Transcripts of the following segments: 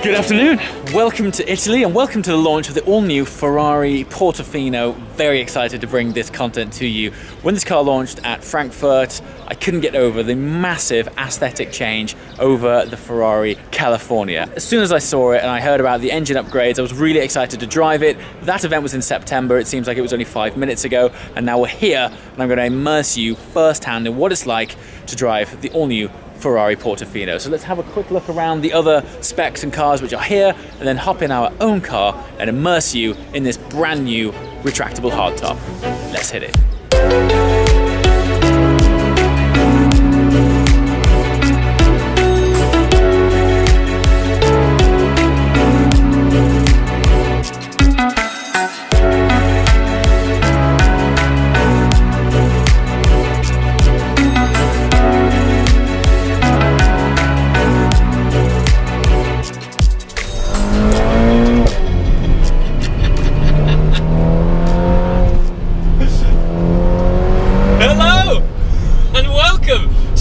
Good afternoon. Welcome to Italy and welcome to the launch of the all-new Ferrari Portofino. Very excited to bring this content to you. When this car launched at Frankfurt, I couldn't get over the massive aesthetic change over the Ferrari California. As soon as I saw it and I heard about the engine upgrades, I was really excited to drive it. That event was in September. It seems like it was only 5 minutes ago, and now we're here and I'm going to immerse you firsthand in what it's like to drive the all-new Ferrari Portofino. So let's have a quick look around the other specs and cars which are here, and then hop in our own car and immerse you in this brand new retractable hardtop. Let's hit it.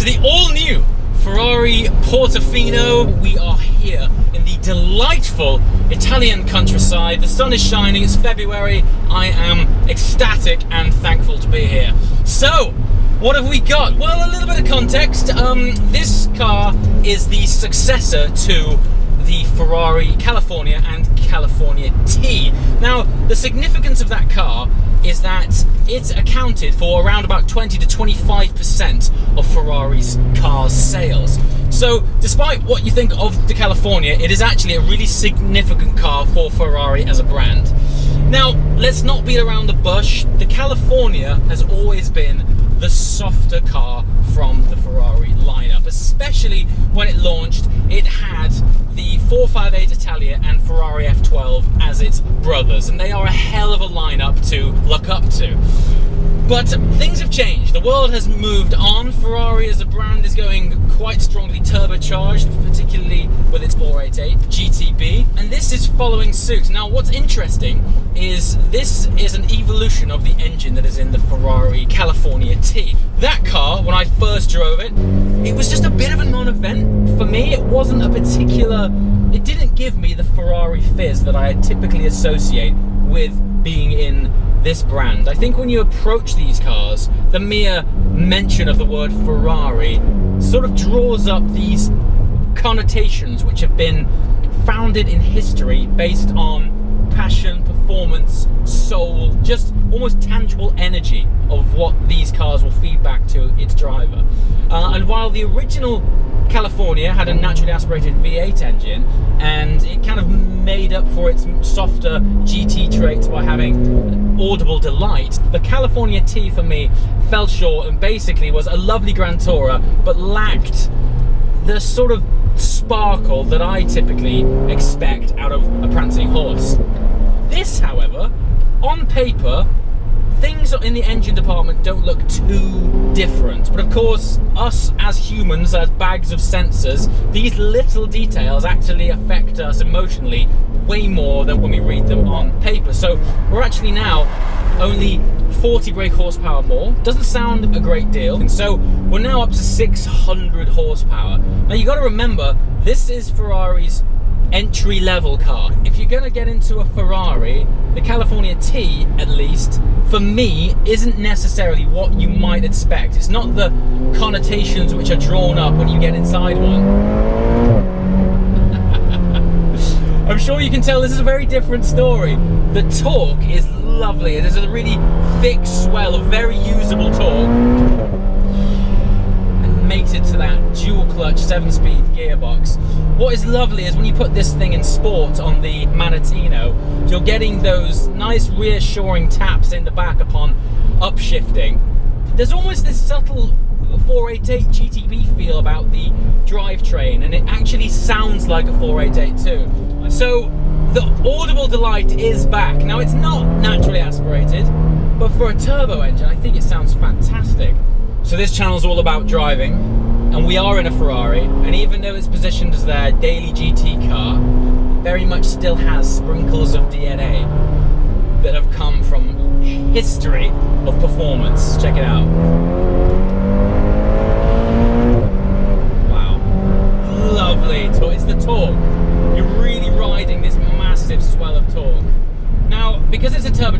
The all-new Ferrari Portofino. We are here in the delightful Italian countryside. The sun is shining, it's February. I am ecstatic and thankful to be here. So, what have we got? Well, a little bit of context. This car is the successor to the Ferrari California and California T. Now, the significance of that car is that it's accounted for around about 20 to 25% of Ferrari's cars sales. So despite what you think of the California, it is actually a really significant car for Ferrari as a brand. Now, let's not beat around the bush. The California has always been the softer car from the Ferrari lineup, especially when it launched. It had the 458 Italia and Ferrari F12 as its brothers, and they are a hell of a lineup to look up to. But things have changed. The world has moved on. Ferrari as a brand is going quite strongly turbocharged, particularly with its 488 GTB, and this is following suit. Now, what's interesting is this is an evolution of the engine that is in the Ferrari California T. That car, when I first drove it, it was just a bit of a non-event. For me, it wasn't a particular... It didn't give me the Ferrari fizz that I typically associate with being in this brand. I think when you approach these cars, the mere mention of the word Ferrari sort of draws up these connotations which have been founded in history based on passion, performance, soul, just almost tangible energy of what these cars will feed back to its driver. And while the original California had a naturally aspirated V8 engine, and it kind of made up for its softer GT traits by having audible delight, the California T for me fell short and basically was a lovely Grand Tourer, but lacked the sort of sparkle that I typically expect out of a prancing horse. This, however, on paper, things in the engine department don't look too different, but of course, us as humans, as bags of sensors, these little details actually affect us emotionally way more than when we read them on paper. So we're actually now only 40 brake horsepower more. Doesn't sound a great deal, and so we're now up to 600 horsepower. Now you got to remember, this is Ferrari's entry-level car. If you're going to get into a Ferrari, the California T, at least, for me, isn't necessarily what you might expect. It's not the connotations which are drawn up when you get inside one. I'm sure you can tell this is a very different story. The torque is lovely. It is a really thick swell of very usable torque, and mated to that dual clutch 7-speed gearbox. What is lovely is when you put this thing in sport on the Manettino, you're getting those nice reassuring taps in the back upon upshifting. There's almost this subtle 488 GTB feel about the drivetrain, and it actually sounds like a 488 too. So the audible delight is back. Now, it's not naturally aspirated, but for a turbo engine, I think it sounds fantastic. So this channel's all about driving, and we are in a Ferrari, and even though it's positioned as their daily GT car, very much still has sprinkles of DNA that have come from history of performance. Check it out. Wow. Lovely. It's the torque. You really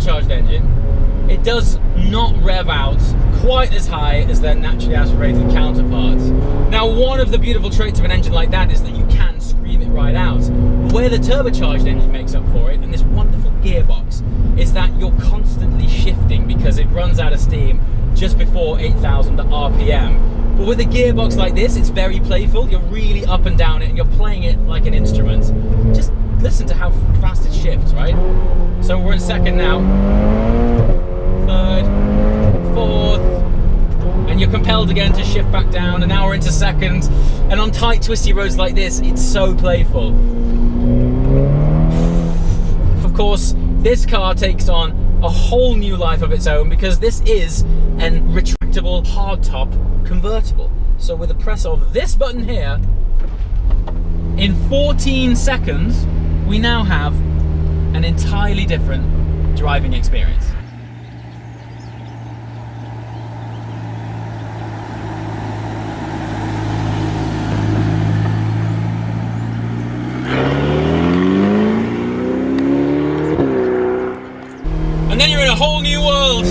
turbocharged engine, it does not rev out quite as high as their naturally aspirated counterparts. Now, one of the beautiful traits of an engine like that is that you can scream it right out. But where the turbocharged engine makes up for it, and this wonderful gearbox, is that you're constantly shifting because it runs out of steam just before 8,000 RPM. But with a gearbox like this, it's very playful. You're really up and down it, and you're playing it like an instrument. Just listen to how fast it shifts, right? So we're in second now, third, fourth, and you're compelled again to shift back down, and now we're into second. And on tight, twisty roads like this, it's so playful. Of course, this car takes on a whole new life of its own because this is a retractable hardtop convertible. So with the press of this button here, in 14 seconds, we now have an entirely different driving experience. And then you're in a whole new world.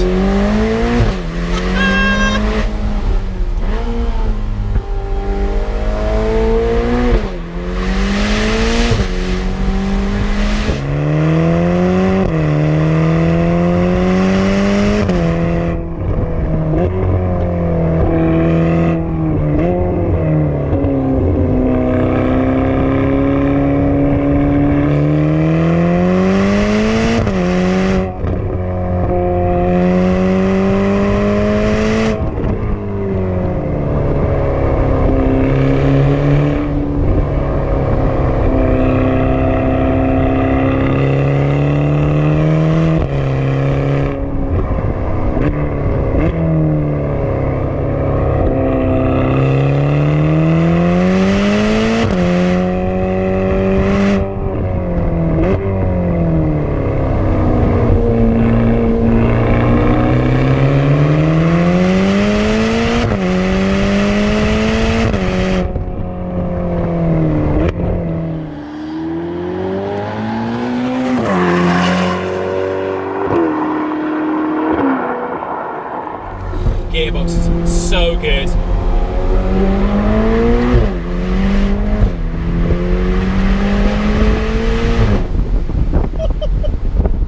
Gearbox is so good.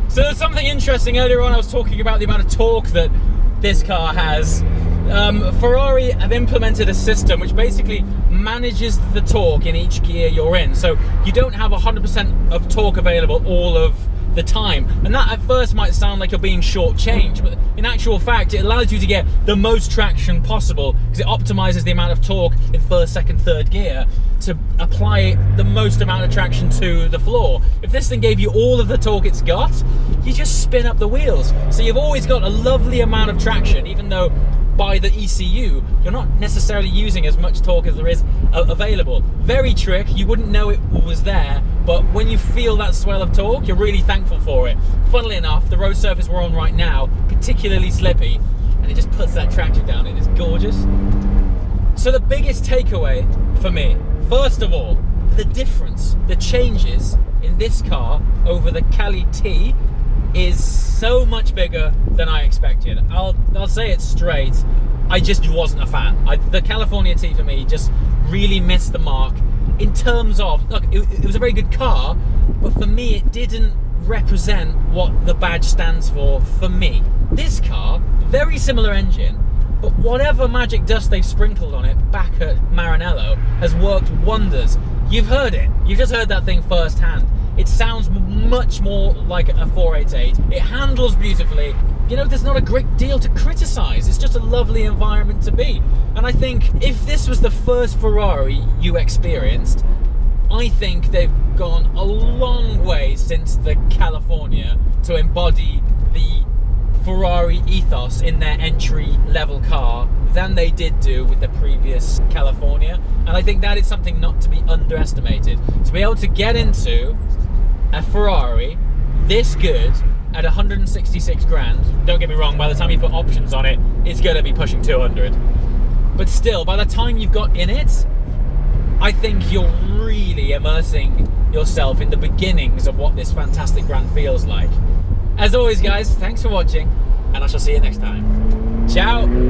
So there's something interesting. Earlier on I was talking about the amount of torque that this car has. Ferrari have implemented a system which basically manages the torque in each gear you're in. So you don't have 100% of torque available all of the time. And that at first might sound like you're being shortchanged, but in actual fact, it allows you to get the most traction possible because it optimizes the amount of torque in first, second, third gear to apply the most amount of traction to the floor. If this thing gave you all of the torque it's got, you just spin up the wheels. So you've always got a lovely amount of traction, even though by the ECU, you're not necessarily using as much torque as there is available. Very trick, you wouldn't know it was there, but when you feel that swell of torque, you're really thankful for it. Funnily enough, the road surface we're on right now, particularly slippy, and it just puts that traction down in. It's gorgeous. So the biggest takeaway for me, first of all, the difference, the changes in this car over the Cali T is so much bigger than I expected. I'll say it straight, I just wasn't a fan. The California T for me just really missed the mark in terms of, look, it was a very good car, but for me it didn't represent what the badge stands for me. This car, very similar engine, but whatever magic dust they've sprinkled on it back at Maranello has worked wonders. You've heard it, you've just heard that thing firsthand. It sounds much more like a 488. It handles beautifully. You know, there's not a great deal to criticize. It's just a lovely environment to be. And I think if this was the first Ferrari you experienced, I think they've gone a long way since the California to embody the Ferrari ethos in their entry-level car than they did do with the previous California. And I think that is something not to be underestimated. To be able to get into a Ferrari this good at 166 grand, don't get me wrong, by the time you put options on it, it's going to be pushing 200. But still, by the time you've got in it, I think you're really immersing yourself in the beginnings of what this fantastic brand feels like. As always, guys, thanks for watching, and I shall see you next time. Ciao.